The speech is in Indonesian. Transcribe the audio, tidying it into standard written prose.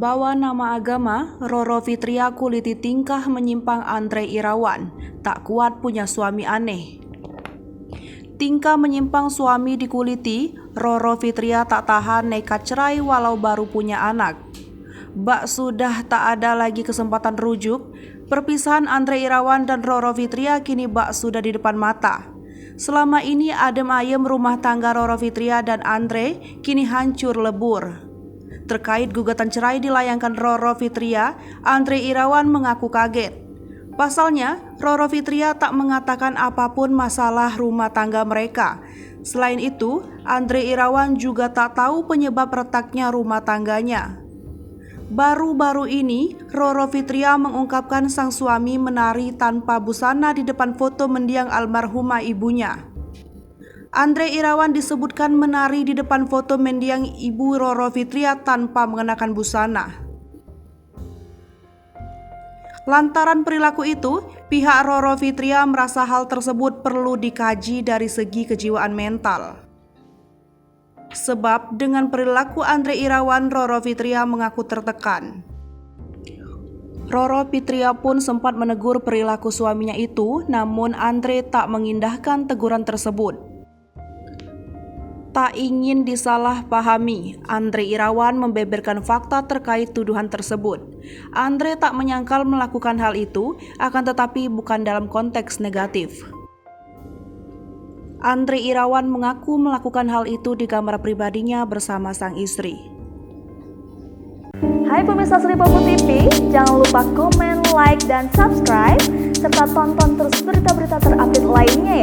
Berbawa nama agama, Roro Fitria kuliti tingkah menyimpang Andre Irawan, tak kuat punya suami aneh. Tingkah menyimpang suami dikuliti, Roro Fitria tak tahan nekat cerai walau baru punya anak. Bak sudah tak ada lagi kesempatan rujuk, perpisahan Andre Irawan dan Roro Fitria kini bak sudah di depan mata. Selama ini adem ayem rumah tangga Roro Fitria dan Andre kini hancur lebur. Terkait gugatan cerai dilayangkan Roro Fitria, Andre Irawan mengaku kaget. Pasalnya, Roro Fitria tak mengatakan apapun masalah rumah tangga mereka. Selain itu, Andre Irawan juga tak tahu penyebab retaknya rumah tangganya. Baru-baru ini, Roro Fitria mengungkapkan sang suami menari tanpa busana di depan foto mendiang almarhumah ibunya. Andre Irawan disebutkan menari di depan foto mendiang ibu Roro Fitria tanpa mengenakan busana. Lantaran perilaku itu, pihak Roro Fitria merasa hal tersebut perlu dikaji dari segi kejiwaan mental. Sebab dengan perilaku Andre Irawan, Roro Fitria mengaku tertekan. Roro Fitria pun sempat menegur perilaku suaminya itu, namun Andre tak mengindahkan teguran tersebut. Tak ingin disalahpahami, Andre Irawan membeberkan fakta terkait tuduhan tersebut. Andre tak menyangkal melakukan hal itu, akan tetapi bukan dalam konteks negatif. Andre Irawan mengaku melakukan hal itu di kamar pribadinya bersama sang istri. Hai pemirsa Sri Popo TV, jangan lupa komen, like, dan subscribe, serta tonton terus berita-berita terupdate lainnya ya.